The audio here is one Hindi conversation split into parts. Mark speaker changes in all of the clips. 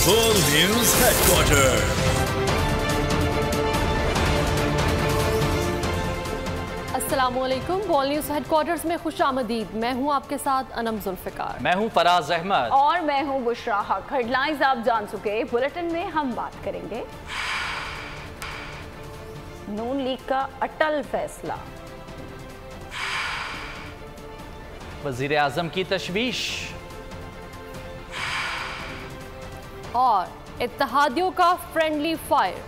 Speaker 1: World News Headquarters।
Speaker 2: अस्सलामुअलैकुम। वर्ल्ड न्यूज़ हेडक्वार्टर्स में खुशामदीद। मैं हूं आपके साथ अनम जुल्फिकार।
Speaker 3: मैं हूं फराज अहमद
Speaker 4: और मैं हूं बुशरा हक। हेडलाइंस आप जान चुके। बुलेटिन में हम बात करेंगे नून लीग का अटल फैसला,
Speaker 3: वजीर आजम की तशवीश
Speaker 2: और इत्तेहादियों का फ्रेंडली फायर।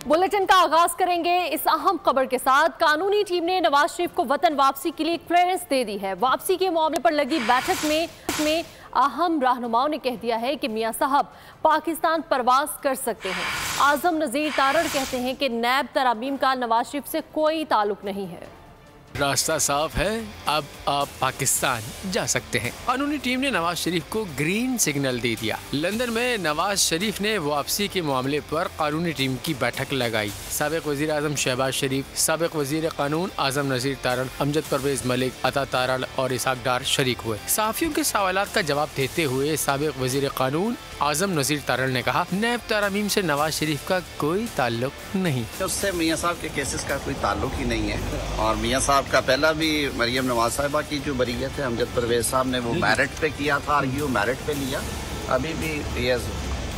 Speaker 2: बुलेटिन का आगाज करेंगे इस अहम खबर के साथ। कानूनी टीम ने नवाज शरीफ को वतन वापसी के लिए क्लियरेंस दे दी है। वापसी के मामले पर लगी बैठक में अहम रहनुमाओं ने कह दिया है कि मियां साहब पाकिस्तान परवास कर सकते हैं। आजम नज़ीर तारड़ कहते हैं कि नैब तरामीम का नवाज शरीफ से कोई ताल्लुक नहीं है।
Speaker 5: रास्ता साफ है, अब आप पाकिस्तान जा सकते हैं। कानूनी टीम ने नवाज शरीफ को ग्रीन सिग्नल दे दिया। लंदन में नवाज शरीफ ने वापसी के मामले पर कानूनी टीम की बैठक लगाई। साबिक वजीर आजम शहबाज शरीफ, साबिक वजीर कानून आजम नज़ीर तारड़, अमजद परवेज मलिक, अता तारड़ और इसाक डार शरीक हुए। सहाफियों के सवालात का जवाब देते हुए साबिक वजीर कानून आजम नज़ीर तारड़ ने कहा, नैब तरामीम से नवाज शरीफ का कोई ताल्लुक नहीं।
Speaker 6: उससे मियाँ साहब के केसेस का कोई ताल्लुक ही नहीं है। और मियाँ साहब का पहला भी मरियम नवाज साहिबा की जो बरीयत है, अमजद परवेज साहब ने वो मेरिट पे किया था, आर्ग्यू मेरिट पे लिया। अभी भी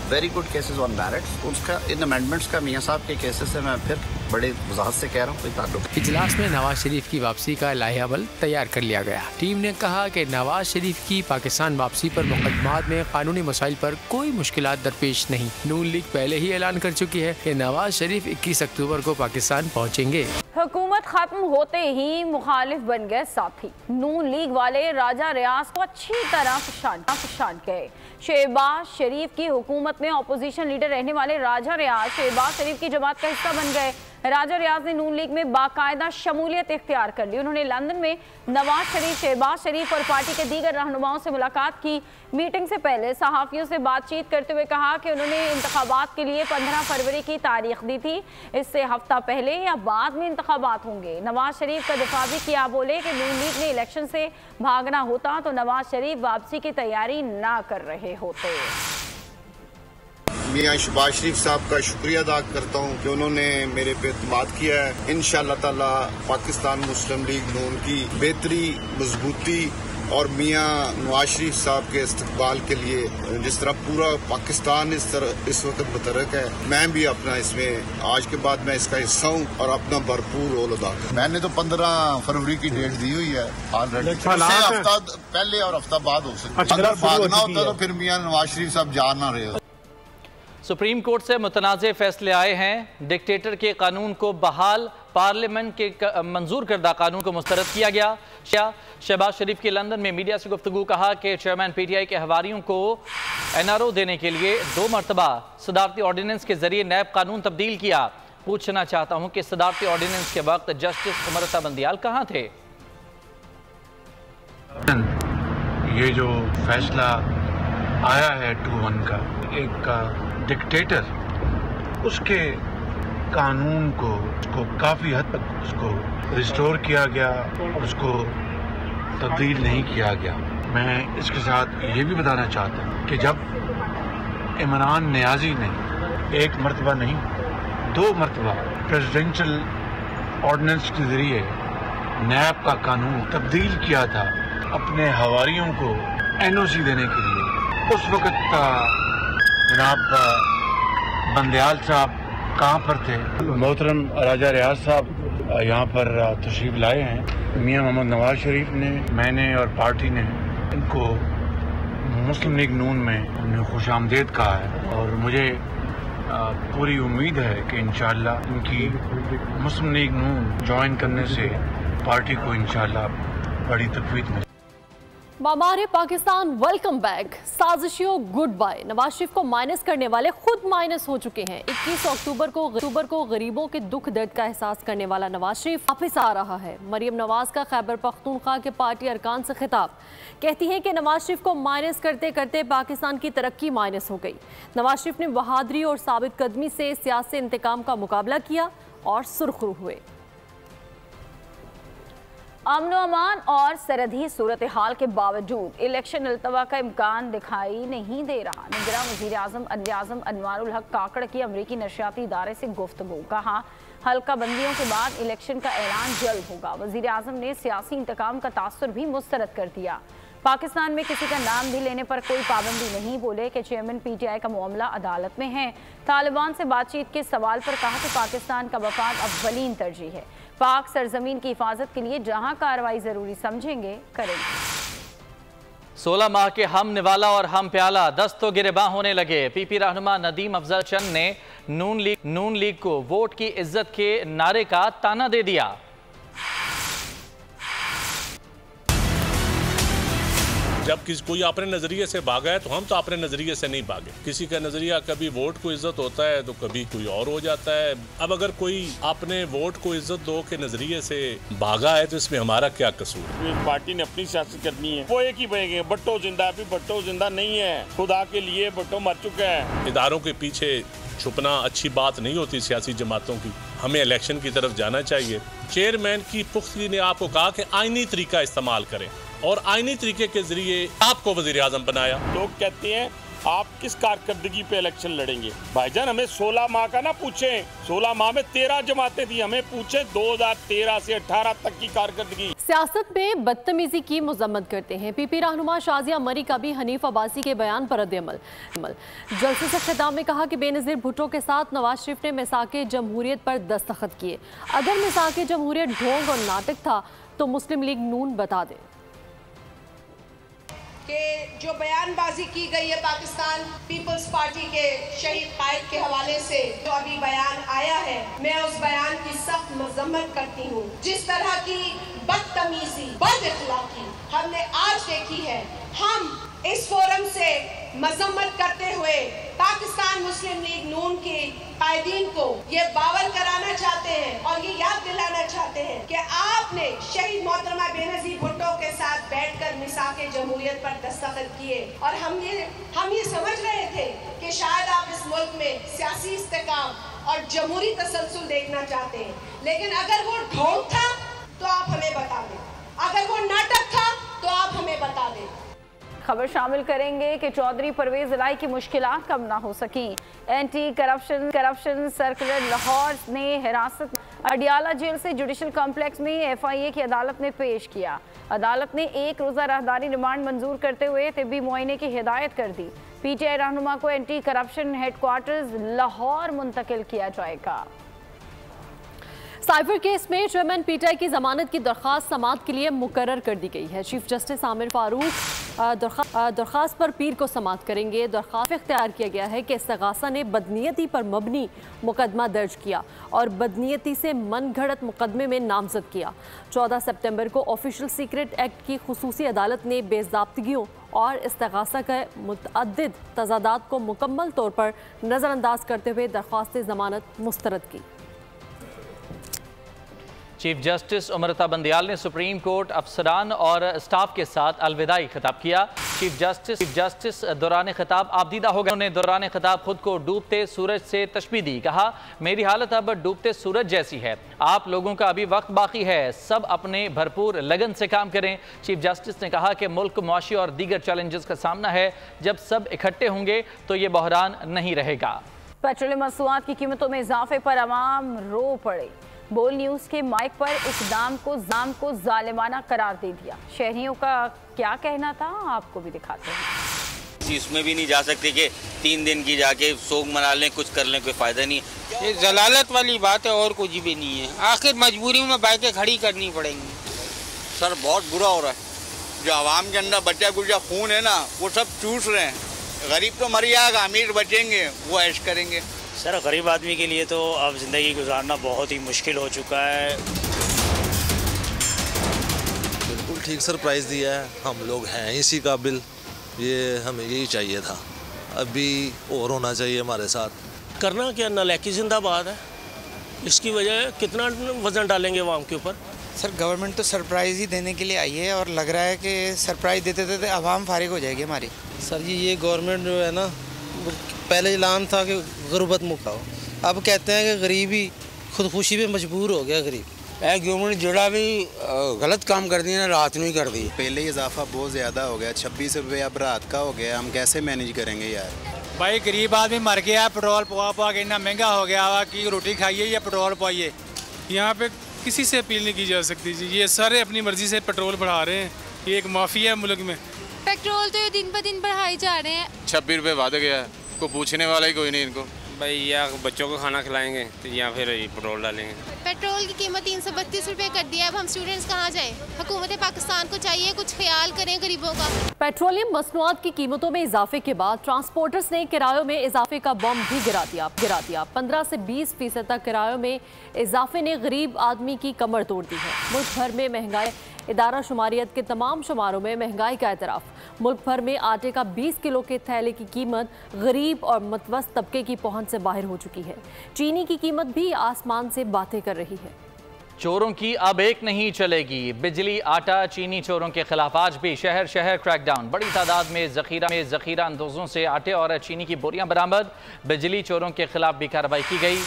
Speaker 6: very good cases on merits. उसका इन अमेंडमेंट्स का मियाँ साहब के केसेस से मैं फिर बड़े वजाहत से कह रहा हूँ कोई ताल्लुक।
Speaker 5: इजलास में नवाज शरीफ की वापसी का लाहेअमल तैयार कर लिया गया। टीम ने कहा कि नवाज शरीफ की पाकिस्तान वापसी पर मुकदमात में कानूनी मसाइल पर कोई मुश्किलात दरपेश नहीं। नून लीग पहले ही ऐलान कर चुकी है कि नवाज शरीफ 21 अक्टूबर को पाकिस्तान पहुँचेंगे।
Speaker 4: हुकूमत खत्म होते ही मुखालिफ बन गए साथी। नून लीग वाले राजा रियाज को अच्छी तरह पहचान गए। शहबाज शरीफ की हुकूमत में अपोजिशन लीडर रहने वाले राजा रियाज शहबाज शरीफ की जमात का हिस्सा बन गए। राजा रियाज ने नून लीग में बाकायदा शमूलियत इख्तियार कर ली। उन्होंने लंदन में नवाज शरीफ, शहबाज शरीफ और पार्टी के दीगर रहनुमाओं से मुलाकात की। मीटिंग से पहले सहाफ़ियों से बातचीत करते हुए कहा कि उन्होंने इंतखाबात के लिए 15 फरवरी की तारीख दी थी। इससे हफ्ता पहले या बाद में इंतखाबात होंगे। नवाज शरीफ का दिफा भी किया। बोले कि नून लीग ने इलेक्शन से भागना होता तो नवाज शरीफ वापसी की तैयारी ना कर रहे होते।
Speaker 7: मियाँ शहबाज शरीफ साहब का शुक्रिया अदा करता हूँ कि उन्होंने मेरे पे एतमाद किया है। इंशाअल्लाह ताला पाकिस्तान मुस्लिम लीग नून की बेहतरी, मजबूती और मियाँ नवाज शरीफ साहब के इस्तकबाल के लिए जिस तरह पूरा पाकिस्तान इस वक्त मुतरक है, मैं भी अपना इसमें आज के बाद मैं इसका हिस्सा हूँ और अपना भरपूर रोल अदा करूँ। मैंने तो 15 फरवरी की डेट दी हुई है ऑलरेडी। हफ्ता पहले और हफ्ता बाद हो सकता है। अगर भागना होता तो फिर मियाँ नवाज शरीफ साहब जा ना रहे।
Speaker 3: सुप्रीम कोर्ट से मुतनाज़ फैसले आए हैं। डिक्टेटर के कानून को बहाल, पार्लियामेंट के मंजूर करदा कानून को मुस्तरद किया गया। शहबाज शरीफ की लंदन में मीडिया से गुफ्तगू कहा कि चेयरमैन PTI के हवारियों को NRO देने के लिए 2 मरतबा सदारती ऑर्डिनेंस के जरिए नैब कानून तब्दील किया। पूछना चाहता हूँ कि सदारती ऑर्डिनेंस के वक्त जस्टिस उमर अता बंदियाल कहाँ थे?
Speaker 8: ये जो फैसला आया है 2-1 का, एक डिक्टेटर उसके कानून को काफ़ी हद तक उसको रिस्टोर किया गया और उसको तब्दील नहीं किया गया। मैं इसके साथ ये भी बताना चाहता हूँ कि जब इमरान नियाज़ी ने 1 मरतबा नहीं 2 मरतबा प्रेसिडेंशियल ऑर्डिनेंस के ज़रिए नैब का कानून तब्दील किया था अपने हवारियों को NOC देने के लिए, उस वक्त जनाब बंदियाल साहब कहाँ पर थे? मोहतरम राजा रियाज साहब यहाँ पर तशरीफ लाए हैं। मियाँ मोहम्मद नवाज शरीफ ने, मैंने और पार्टी ने इनको मुस्लिम लीग नून में खुशामदीद कहा है और मुझे पूरी उम्मीद है कि इंशाअल्लाह इनकी मुस्लिम लीग नून ज्वाइन करने से पार्टी को इंशाअल्लाह बड़ी तक़वीत मिलेगी।
Speaker 2: मामारे पाकिस्तान वेलकम बैक। साजिशियों गुड बाय। नवाज शरीफ को माइनस करने वाले खुद माइनस हो चुके हैं। 21 अक्टूबर को गरीबों के दुख दर्द का एहसास करने वाला नवाज शरीफ वापस आ रहा है। मरियम नवाज का खैबर पख्तूनख्वा के पार्टी अरकान से खिताब, कहती हैं कि नवाज शरीफ को माइनस करते करते पाकिस्तान की तरक्की माइनस हो गई। नवाज शरीफ ने बहादुरी और साबित कदमी से सियासी इंतकाम का मुकाबला किया और सुर्खरू हुए।
Speaker 4: अमन अमान और सरहदी सूरत हाल के बावजूद इलेक्शन अल्तवा का इम्कान दिखाई नहीं दे रहा। निगरान वज़ीर-ए-आज़म अनवारुल हक काकड़ की अमरीकी नशरियाती इदारे से गुफ्तगू, कहा हल्का बंदियों के बाद इलेक्शन का ऐलान जल्द होगा। वज़ीर-ए-आज़म ने सियासी इंतकाम का तासुर भी मुस्तरद कर दिया। पाकिस्तान में किसी का नाम भी लेने पर कोई पाबंदी नहीं, बोले कि चेयरमैन PTI का मामला अदालत में है। तालिबान से बातचीत के सवाल पर कहा कि पाकिस्तान का वफाद अव्वलीन तरजीह है। पाक सरजमीन की हिफाजत के लिए जहां कार्रवाई जरूरी समझेंगे करेंगे।
Speaker 3: 16 माह के हम निवाला और हम प्याला दस्तो गिरेबां होने लगे। PP रहनुमा नदीम अफजल चंद ने नून लीग को वोट की इज्जत के नारे का ताना दे दिया।
Speaker 1: जब कोई अपने नजरिए से भागा है तो हम तो अपने नजरिए से नहीं भागे। किसी का नजरिया कभी वोट को इज्जत होता है तो कभी कोई और हो जाता है। अब अगर कोई अपने वोट को इज्जत दो के नजरिए से भागा है तो इसमें हमारा क्या कसूर?
Speaker 9: पार्टी ने अपनी सियासत करनी है, वो एक ही बनेंगे। भट्टो जिंदा, अभी भट्टो जिंदा नहीं है, खुदा के लिए भट्टो मर चुका है।
Speaker 1: इदारों के पीछे छुपना अच्छी बात नहीं होती सियासी जमातों की। हमें इलेक्शन की तरफ जाना चाहिए। चेयरमैन की पुख्तगी ने आपको कहा कि आईनी तरीका इस्तेमाल करें और आईनी तरीके के जरिए आपको वज़ीर आज़म बनाया।
Speaker 9: लोग कहते हैं आप किस कारकर्दगी पे इलेक्शन लड़ेंगे? भाईजान हमें 16 माह का ना पूछें, 16 माह में 13 जमातें थी, हमें पूछे 2013 से 18 तक की कारकर्दगी।
Speaker 2: सियासत में बदतमीजी की मजम्मत करते हैं। PP रहनुमा शाजिया मरी का भी हनीफ अब्बासी के बयान पर रद्द-ए-अमल। जलसे से खिताब में कहा कि बेनज़ीर भुट्टो के साथ नवाज शरीफ ने मिसाक़े जमहूरियत पर दस्तखत किए। अगर मिसाक़े जमहूरियत ढोंग और नाटक था तो मुस्लिम लीग नून बता दे
Speaker 10: कि जो बयानबाजी की गई है पाकिस्तान पीपल्स पार्टी के शहीद कायद के हवाले से जो अभी बयान आया है, मैं उस बयान की सख्त मजम्मत करती हूँ। जिस तरह की बदतमीजी, बदअखलाकी हमने आज देखी है, हम इस फोरम से मजम्मत करते हुए पाकिस्तान मुस्लिम लीग नून के कायदीन को ये बावर कराना चाहते हैं और ये याद दिलाना चाहते हैं कि आपने शहीद मोहतरमा बेनज़ीर भुट्टो के साथ बैठकर मिसाक़े जमहूरियत पर दस्तखत किए और हम ये समझ रहे थे कि शायद आप इस मुल्क में सियासी इस्तेकाम और जमहूरी तसलसल देखना चाहते हैं, लेकिन अगर वो ढोंग था तो आप हमें बता दें, अगर वो नाटक था तो आप हमें बता दें।
Speaker 4: खबर शामिल करेंगे कि चौधरी परवेज इलाही की मुश्किलात कम ना हो सकी। एंटी करप्शन सर्कुलर लाहौर ने हिरासत अडियाला जेल से जुडिशल कॉम्प्लेक्स में FIA की अदालत ने पेश किया। अदालत ने 1 रोज़ा राहदारी रिमांड मंजूर करते हुए तिब्बी मुआयने की हिदायत कर दी। PTI रहनुमा को एंटी करप्शन हेडक्वार्टर्स लाहौर मुंतकिल किया जाएगा।
Speaker 2: साइबर केस में चेयरमैन PTI की जमानत की दरख्वास्त समाअत के लिए मुकर्रर कर दी गई है। चीफ जस्टिस आमिर फारूक दरख्वास्त पर पीर को समाअत करेंगे। दरख्वास्त में इख्तियार किया गया है कि इस्तगासा ने बदनीयती पर मबनी मुकदमा दर्ज किया और बदनीयती से मन घड़त मुकदमे में नामजद किया। 14 सितंबर को ऑफिशियल सीक्रेट एक्ट की खुसूसी अदालत ने बेज़ाब्तगियों और इस्तगासा के मुतअद्दिद तजादात को मुकम्मल तौर पर नज़रअंदाज करते हुए दरख्वास्त जमानत मुस्तरद की।
Speaker 3: चीफ जस्टिस अमृता बंदियाल ने सुप्रीम कोर्ट अफसरान और स्टाफ के साथ अलविदाई खिताब किया। चीफ जस्टिस दौरान खिताब आबदीदा हो गए। उन्होंने दौरान खिताब खुद को डूबते सूरज से तशबीह दी। कहा, मेरी हालत अब डूबते सूरज जैसी है, आप लोगों का अभी वक्त बाकी है, सब अपने भरपूर लगन से काम करें। चीफ जस्टिस ने कहा कि मुल्क मुआशी और दीगर चैलेंजेस का सामना है, जब सब इकट्ठे होंगे तो ये बहरान नहीं रहेगा।
Speaker 4: पेट्रोलियम मसनूआत की कीमतों में इजाफे पर अवाम रो पड़े। बोल न्यूज़ के माइक पर इकदाम को जालिमाना करार दे दिया। शहरियों का क्या कहना था, आपको भी दिखाते हैं।
Speaker 11: इसमें भी नहीं जा सकते कि 3 दिन की जाके सोग मना लें, कुछ कर लें, कोई फ़ायदा नहीं।
Speaker 12: ये जलालत वाली बात है और कुछ भी नहीं है। आखिर मजबूरी में बाइकें खड़ी करनी पड़ेंगी।
Speaker 11: सर बहुत बुरा हो रहा है, जो आवाम के अंदर बचा गुजा खून है ना, वो सब चूस रहे हैं। गरीब तो मर जाएगा, अमीर बचेंगे, वो ऐश करेंगे।
Speaker 13: सर गरीब आदमी के लिए तो अब ज़िंदगी गुजारना बहुत ही मुश्किल हो चुका है।
Speaker 14: बिल्कुल ठीक सरप्राइज दिया है, हम लोग हैं इसी काबिल, ये हमें यही चाहिए था। अभी और होना चाहिए हमारे साथ।
Speaker 15: करना क्या, नालायकी जिंदाबाद है, इसकी वजह कितना वजन डालेंगे आवाम के ऊपर।
Speaker 16: सर गवर्नमेंट तो सरप्राइज़ ही देने के लिए आई है और लग रहा है कि सरप्राइज़ देते देते आवाम फारिग हो जाएगी हमारी।
Speaker 17: सर जी ये गवर्नमेंट जो है ना, पहले ऐलान था कि गुर्बत मुकाओ, अब कहते हैं कि गरीबी खुदकुशी पे मजबूर हो गया गरीब।
Speaker 12: गवर्नमेंट जोड़ा भी गलत काम कर दिया ना, रात में कर दी।
Speaker 18: पहले ही इजाफा बहुत ज़्यादा हो गया, 26 रुपये अब रात का हो गया, हम कैसे मैनेज करेंगे यार।
Speaker 19: भाई गरीब आदमी मर गया, पेट्रोल पवा के इतना महंगा हो गया हुआ कि रोटी खाइए या पेट्रोल पाइए। यहाँ पे किसी से अपील नहीं की जा सकती जी, ये सारे अपनी मर्जी से पेट्रोल बढ़ा रहे हैं, ये एक माफिया है मुल्क में।
Speaker 20: पेट्रोल तो ये दिन ब दिन बढ़ाए जा रहे हैं।
Speaker 21: 26 रुपये बढ़ गया है, को पूछने वाला ही कोई नहीं इनको।
Speaker 22: भाई या बच्चों को खाना खिलाएंगे तो या फिर पेट्रोल डालेंगे।
Speaker 20: पेट्रोल की कीमत 332 रुपए कर दिया है, अब हम स्टूडेंट्स कहाँ जाएं? हुकूमत पाकिस्तान को चाहिए कुछ ख्याल करें गरीबों का।
Speaker 2: पेट्रोलियम मसनूआत की कीमतों में इजाफे के बाद ट्रांसपोर्टर्स ने किरायों में इजाफे का बम भी गिरा दिया। 15 से 20% तक किरायों में इजाफे ने गरीब आदमी की कमर तोड़ दी है। मुल्क भर में महंगाई, इदारा शुमारियत के तमाम शुमारों में महंगाई का एतराफ़। मुल्क भर में आटे का 20 किलो के थैले की कीमत गरीब और मतवस्त तबके की पहुंच से बाहर हो चुकी है। चीनी की कीमत भी आसमान से बातें कर रही है।
Speaker 3: चोरों की अब एक नहीं चलेगी। बिजली, आटा, चीनी चोरों के खिलाफ आज भी शहर शहर क्रैकडाउन। बड़ी तादाद में जखीरा अंदोजों से आटे और चीनी की बोरियां बरामद। बिजली चोरों के खिलाफ भी कार्रवाई की गई।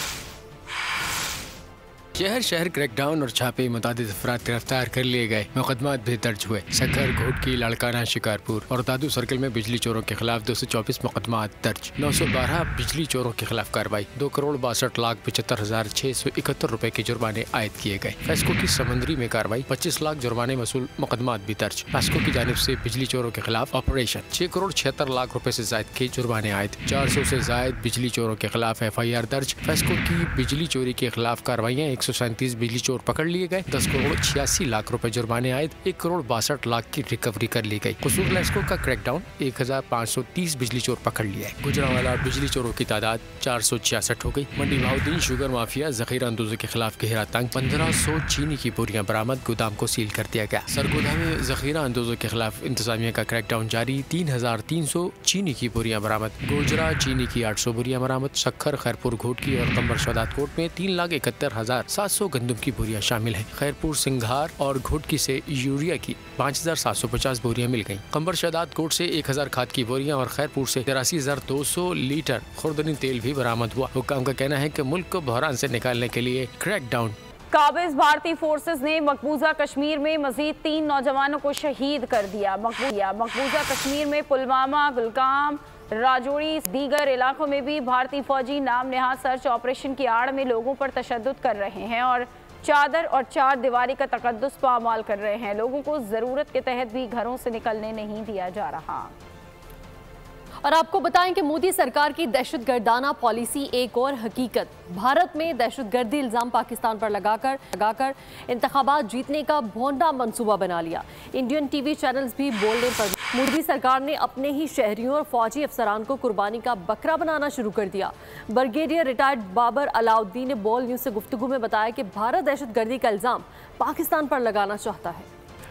Speaker 5: शहर शहर क्रैकडाउन और छापे, मुतादिद अफराद गिरफ्तार कर लिए गए, मुकदमा भी दर्ज हुए। सखर, घोटकी, लाड़काना, शिकारपुर और दादू सर्कल में बिजली चोरों के खिलाफ 224 मुकदमा दर्ज। 912 बिजली चोरों के खिलाफ कार्रवाई। 2,62,75,671 रुपए के जुर्माने आयद किए गए। फेस्को की समंदरी में कार्रवाई, 25 लाख जुर्माने वसूल, मुकदमा भी दर्ज। फेस्को की जानिब से बिजली चोरों के खिलाफ ऑपरेशन, 6,76,00,000 रुपए से जायद के जुर्माने आयद। 400 से जायद बिजली चोरों के खिलाफ FIR दर्ज। फेस्को की बिजली चोरी के खिलाफ कार्रवाइयाँ, 137 बिजली चोर पकड़ लिए गए। 10,86,00,000 रुपए जुर्माने आयद। 1,62,00,000 की रिकवरी कर ली गई। कसूर लेस्को का क्रैकडाउन, 1,530 बिजली चोर पकड़ लिया है। गुजरांवाला बिजली चोरों की तादाद 466 हो गई। मंडी भाउद्दीन शुगर माफिया, जखीरा अंदोजों के खिलाफ घेरा तंग। 1500 चीनी की बोरियां बरामद, गोदाम को सील कर दिया गया। सरगोधा में जखीरा अंदोजों के खिलाफ इंतजामिया का क्रैकडाउन जारी। 3,300 चीनी की बोरियां बरामद। गोजरा चीनी की 800 बोरियां बरामद। सखर, खैरपुर, घोटकी और कंबर शदात कोट में 3,71,700 गंदम की बोरियां शामिल हैं। खैरपुर, सिंघार और घोटकी से यूरिया की 5,750 बोरियां मिल गईं। कंबर शदात कोट से 1,000 खाद की बोरियां और खैरपुर से 83,200 लीटर खुर्दनी तेल भी बरामद हुआ। हुक्काम का कहना है कि मुल्क को बहरान से निकालने के लिए क्रैकडाउन।
Speaker 4: काबिज भारतीय फोर्सेस ने मकबूजा कश्मीर में मजीद 3 नौजवानों को शहीद कर दिया। मकबूजा कश्मीर में पुलवामा, गुलगाम, राजौरी दीगर इलाकों में भी भारतीय फौजी नाम नेहाद सर्च ऑपरेशन की आड़ में लोगों पर तशद्दुद कर रहे हैं और चादर और चार दीवारी का तकद्दुस पामाल कर रहे हैं। लोगों को ज़रूरत के तहत भी घरों से निकलने नहीं दिया जा रहा।
Speaker 2: और आपको बताएं कि मोदी सरकार की दहशतगर्दाना पॉलिसी एक और हकीकत। भारत में दहशतगर्दी इल्ज़ाम पाकिस्तान पर लगाकर इंतखाबात जीतने का भोंडा मंसूबा बना लिया। इंडियन टीवी चैनल्स भी बोलने पर मोदी सरकार ने अपने ही शहरियों और फौजी अफसरान को कुर्बानी का बकरा बनाना शुरू कर दिया। ब्रिगेडियर रिटायर्ड बाबर अलाउद्दीन ने बोल न्यूज़ से गुफ्तगू में बताया कि भारत दहशतगर्दी का इल्ज़ाम पाकिस्तान पर लगाना चाहता है।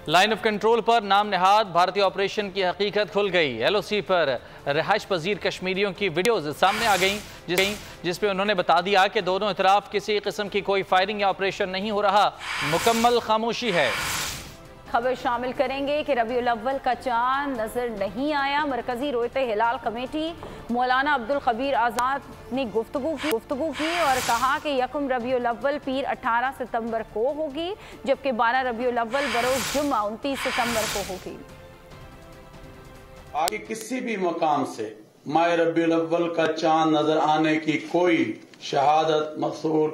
Speaker 3: लाइन ऑफ कंट्रोल पर नाम नेहाद भारतीय ऑपरेशन की हकीकत खुल गई। LOC पर रिहाइश पजीर कश्मीरियों की वीडियोज सामने आ गई जिसपे उन्होंने बता दिया कि दोनों तरफ किसी किस्म की कोई फायरिंग या ऑपरेशन नहीं हो रहा, मुकम्मल खामोशी है।
Speaker 4: खबर शामिल करेंगे कि रबीउल अव्वल का चांद नजर नहीं आया। मरकजी रोयते हिलाल कमेटी मौलाना अब्दुल खबीर आज़ाद ने गुफ्तगू की और कहा कि यकम रबीउल अव्वल पीर 18 सितंबर को होगी, जबकि 12 रबीउल अव्वल बरोज़ जुम्मा 29 सितंबर को होगी।
Speaker 8: आगे किसी भी मकाम से माह रबीउल अव्वल का चांद नजर आने की कोई शहादत मकसूर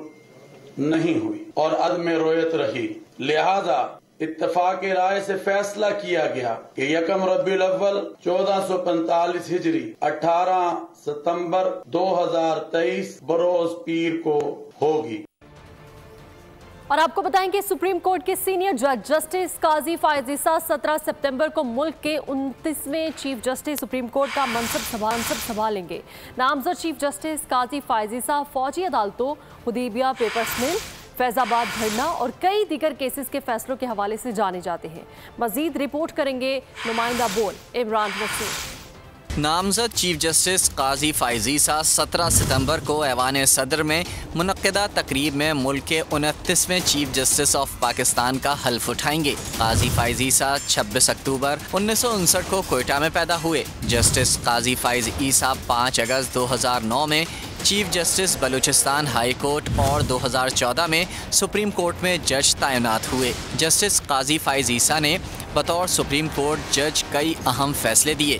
Speaker 8: नहीं हुई और अदम रोयत रही। लिहाजा इत्तफाक राय से फैसला किया गया कि यकम रबीउल अव्वल 1445 हिजरी 18 सितंबर 2023 बरोज पीर को होगी।
Speaker 2: और आपको बताएं कि सुप्रीम कोर्ट के सीनियर जज जस्टिस काजी फायज ईसा 17 सितंबर को मुल्क के 29वें चीफ जस्टिस सुप्रीम कोर्ट का मनसब संभालेंगे। नामजद चीफ जस्टिस काजी फायज ईसा फौजी अदालतों, हुदैबिया पेपर्स मिल, फैजाबाद धरना और कई दीगर केसेस के फैसलों के हवाले से जाने जाते हैं। मजीद रिपोर्ट करेंगे नुमाइंदा बोल इमरान वसीम।
Speaker 23: नामजद चीफ जस्टिस काजी फायज ईसा 17 सितंबर को ऐवान सदर में मुनक्किदा तकरीब में मुल्क के 29वें चीफ जस्टिस ऑफ पाकिस्तान का हल्फ उठाएंगे। काजी फायज ईसा 26 अक्टूबर 1959 को कोयटा में पैदा हुए। जस्टिस काजी फायज ईसा 5 अगस्त 2009 में chief justice Balochistan high court और 2014 में सुप्रीम कोर्ट में जज तैनात हुए। जस्टिस काजी फाइज ईसा ने बतौर सुप्रीम कोर्ट जज कई अहम फैसले दिए,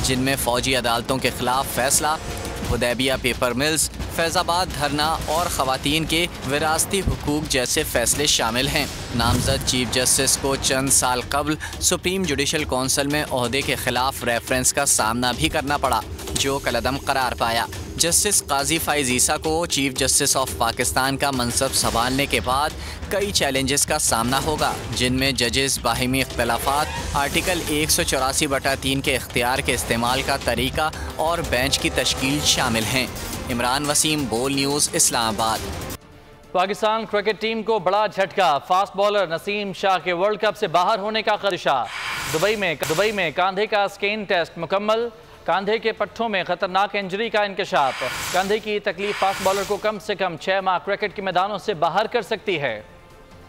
Speaker 23: जिनमें फौजी अदालतों के खिलाफ फैसला, हुदैबिया पेपर मिल्स, फैज़ाबाद धरना और ख़वातीन के विरासती हुकूक जैसे फैसले शामिल हैं। नामजद चीफ जस्टिस को चंद साल कबल सुप्रीम जुडिशल कौंसिल में ओहदे के खिलाफ रेफरेंस का सामना भी करना पड़ा, जो कलअदम करार पाया। जस्टिस काजी फाइज ईसा को चीफ जस्टिस ऑफ पाकिस्तान का मनसब संभालने के बाद कई चैलेंजेस का सामना होगा, जिनमें जजेस बाहिमी इख्तलाफात, आर्टिकल 184/3 के इख्तियार के इस्तेमाल का तरीका और बेंच की तश्कील शामिल हैं। इमरान वसीम, बोल news, Islamabad.
Speaker 3: Pakistan cricket team को बड़ा झटका, फास्ट बॉलर नसीम शाह के वर्ल्ड कप से बाहर होने का खदशा। दुबई में कंधे का स्कैन टेस्ट मुकम्मल, कंधे के पट्टों में खतरनाक इंजरी का इंकशाफ। कंधे की तकलीफ फास्ट बॉलर को कम से कम 6 माह क्रिकेट के मैदानों से बाहर कर सकती है।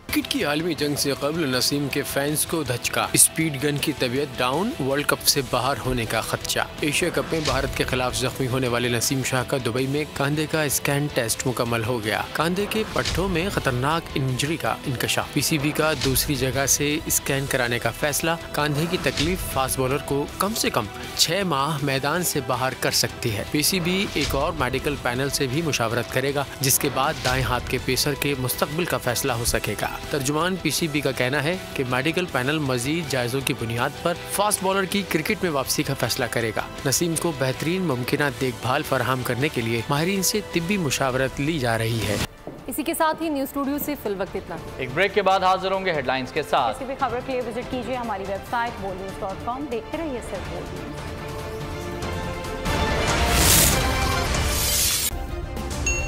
Speaker 5: क्रिकेट की आलमी जंग से कबल नसीम के फैंस को धचका, स्पीड गन की तबीयत डाउन, वर्ल्ड कप से बाहर होने का खदशा। एशिया कप में भारत के खिलाफ जख्मी होने वाले नसीम शाह का दुबई में कंधे का स्कैन टेस्ट मुकम्मल हो गया। कंधे के पट्टों में खतरनाक इंजरी का इंकशाफ। पीसीबी का दूसरी जगह से स्कैन कराने का फैसला। कंधे की तकलीफ फास्ट बॉलर को कम से कम 6 माह मैदान से बाहर कर सकती है। पीसीबी एक और मेडिकल पैनल से भी मुशावरत करेगा, जिसके बाद दाएं हाथ के पेसर के मुस्तकबिल का फैसला हो सकेगा। तर्जुमान पीसीबी का कहना है कि मेडिकल पैनल मजीद जायजों की बुनियाद पर फास्ट बॉलर की क्रिकेट में वापसी का फैसला करेगा। नसीम को बेहतरीन मुमकिन देखभाल फराहम करने के लिए माहिरीन से तिब्बी मुशावरत ली जा रही है।
Speaker 2: इसी के साथ ही न्यूज़ स्टूडियो से फिल वक्त इतना।
Speaker 3: एक ब्रेक के बाद हाजिर होंगे हेडलाइंस के साथ।
Speaker 4: किसी भी खबर के लिए विजिट कीजिए हमारी वेबसाइट bolnews.com। देखते रहिए सिर्फ बोल न्यूज़।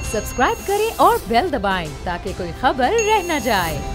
Speaker 1: सब्सक्राइब करें और बेल दबाएं ताकि कोई खबर रह न जाए।